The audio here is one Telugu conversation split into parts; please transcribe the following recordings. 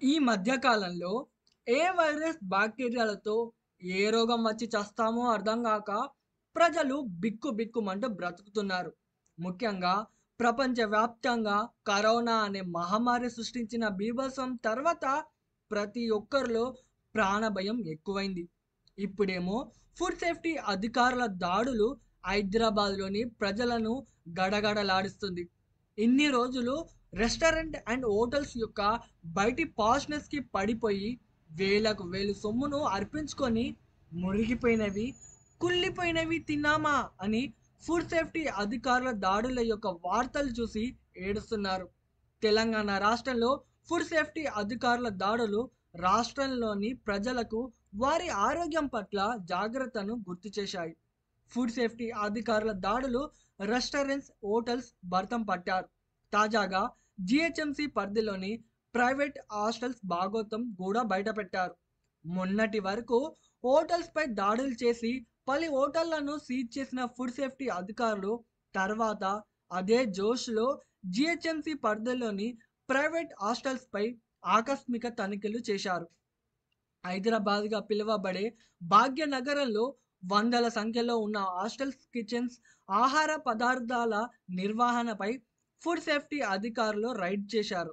ఈ మధ్య కాలంలో ఏ వైరస్ బ్యాక్టీరియాలతో ఏ రోగం వచ్చి చస్తామో అర్థం కాక ప్రజలు బిక్కుబిక్కుమంటూ బ్రతుకుతున్నారు. ముఖ్యంగా ప్రపంచవ్యాప్తంగా కరోనా అనే మహమ్మారి సృష్టించిన బీభత్సం తర్వాత ప్రతి ఒక్కరిలో ప్రాణభయం ఎక్కువైంది. ఇప్పుడేమో ఫుడ్ సేఫ్టీ అధికారుల దాడులు హైదరాబాద్లోని ప్రజలను గడగడలాడిస్తుంది. ఇన్ని రోజులు రెస్టారెంట్ అండ్ హోటల్స్ యొక్క బయటి పాష్నెస్కి పడిపోయి వేలకు వేలు సొమ్మును అర్పించుకొని మురిగిపోయినవి, కుళ్ళిపోయినవి తిన్నామా అని ఫుడ్ సేఫ్టీ అధికారుల దాడుల యొక్క వార్తలు చూసి ఏడుస్తున్నారు. తెలంగాణ రాష్ట్రంలో ఫుడ్ సేఫ్టీ అధికారుల దాడులు రాష్ట్రంలోని ప్రజలకు వారి ఆరోగ్యం పట్ల జాగ్రత్తను గుర్తు చేశాయి. ఫుడ్ సేఫ్టీ అధికారుల దాడులు రెస్టారెంట్స్, హోటల్స్ భర్తం పట్టారు. తాజాగా జిహెచ్ఎంసి పరిధిలోని ప్రైవేట్ హాస్టల్స్ భాగోతం కూడా బయటపెట్టారు. మొన్నటి వరకు హోటల్స్పై దాడులు చేసి పలు హోటళ్లను సీజ్ చేసిన ఫుడ్ సేఫ్టీ అధికారులు తర్వాత అదే జోష్లో జిహెచ్ఎంసి పరిధిలోని ప్రైవేట్ హాస్టల్స్పై ఆకస్మిక తనిఖీలు చేశారు. హైదరాబాద్గా పిలువబడే భాగ్యనగరంలో వందల సంఖ్యలో ఉన్న హాస్టల్స్ కిచెన్స్ ఆహార పదార్థాల నిర్వహణపై ఫుడ్ సేఫ్టీ అధికారులు రైడ్ చేశారు.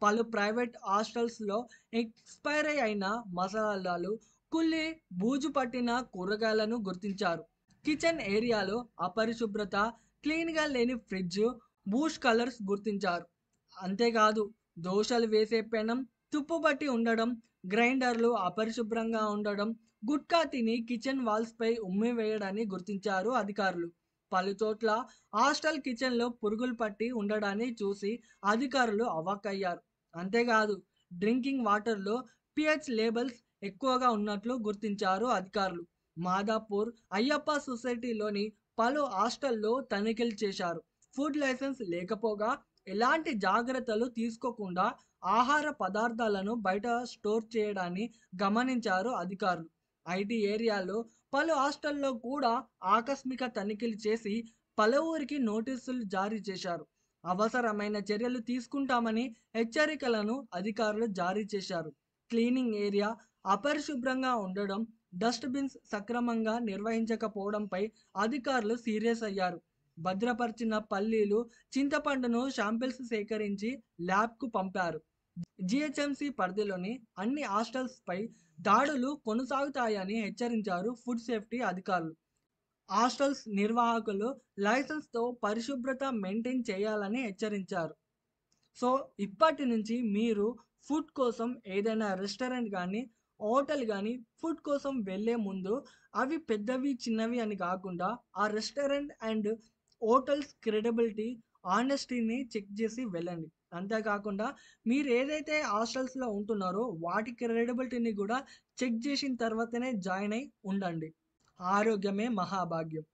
పలు ప్రైవేట్ హాస్టల్స్లో ఎక్స్పైర్ అయిన మసాలాలు, కుళ్ళి బూజు పట్టిన కూరగాయలను గుర్తించారు. కిచెన్ ఏరియాలో అపరిశుభ్రత, క్లీన్గా లేని ఫ్రిడ్జ్, బూష్ కలర్స్ గుర్తించారు. అంతేకాదు దోశలు వేసే పెనం తుప్పుపట్టి ఉండడం, గ్రైండర్లు అపరిశుభ్రంగా ఉండడం, గుట్కా తిని కిచెన్ వాల్స్పై ఉమ్మి వేయడాన్ని గుర్తించారు అధికారులు. పలు చోట్ల హాస్టల్ కిచెన్లో పురుగులు పట్టి ఉండడాన్ని చూసి అధికారులు అవాక్కయ్యారు. అంతేకాదు డ్రింకింగ్ వాటర్లో పిహెచ్ లేబుల్స్ ఎక్కువగా ఉన్నట్లు గుర్తించారు అధికారులు. మాదాపూర్ అయ్యప్ప సొసైటీలోని పలు హాస్టల్లో తనిఖీలు చేశారు. ఫుడ్ లైసెన్స్ లేకపోగా ఎలాంటి జాగ్రత్తలు తీసుకోకుండా ఆహార పదార్థాలను బయట స్టోర్ చేయడాన్ని గమనించారు అధికారులు. ఐటీ ఏరియాలో పలు హాస్టల్లో కూడా ఆకస్మిక తనిఖీలు చేసి పలువురికి నోటీసులు జారీ చేశారు. అవసరమైన చర్యలు తీసుకుంటామని హెచ్చరికలను అధికారులు జారీ చేశారు. క్లీనింగ్ ఏరియా అపరిశుభ్రంగా ఉండడం, డస్ట్బిన్స్ సక్రమంగా నిర్వహించకపోవడంపై అధికారులు సీరియస్ అయ్యారు. భద్రపరిచిన పల్లీలు, చింతపండును శాంపిల్స్ సేకరించి ల్యాబ్కు పంపారు. జిహెచ్ఎంసి పరిధిలోని అన్ని హాస్టల్స్పై దాడులు కొనసాగుతాయని హెచ్చరించారు ఫుడ్ సేఫ్టీ అధికారులు. హాస్టల్స్ నిర్వాహకులు లైసెన్స్తో పరిశుభ్రత మెయింటైన్ చేయాలని హెచ్చరించారు. సో ఇప్పటి నుంచి మీరు ఫుడ్ కోసం ఏదైనా రెస్టారెంట్ కానీ, హోటల్ కానీ ఫుడ్ కోసం వెళ్ళే ముందు అవి పెద్దవి చిన్నవి అని కాకుండా ఆ రెస్టారెంట్ అండ్ హోటల్స్ క్రెడిబిలిటీ, ఆనెస్టీని చెక్ చేసి వెళ్ళండి. అంతేకాకుండా మీరు ఏదైతే హాస్టల్స్లో ఉంటున్నారో వాటి క్రెడిబిలిటీని కూడా చెక్ చేసిన తర్వాతనే జాయిన్ అయి ఉండండి. ఆరోగ్యమే మహాభాగ్యం.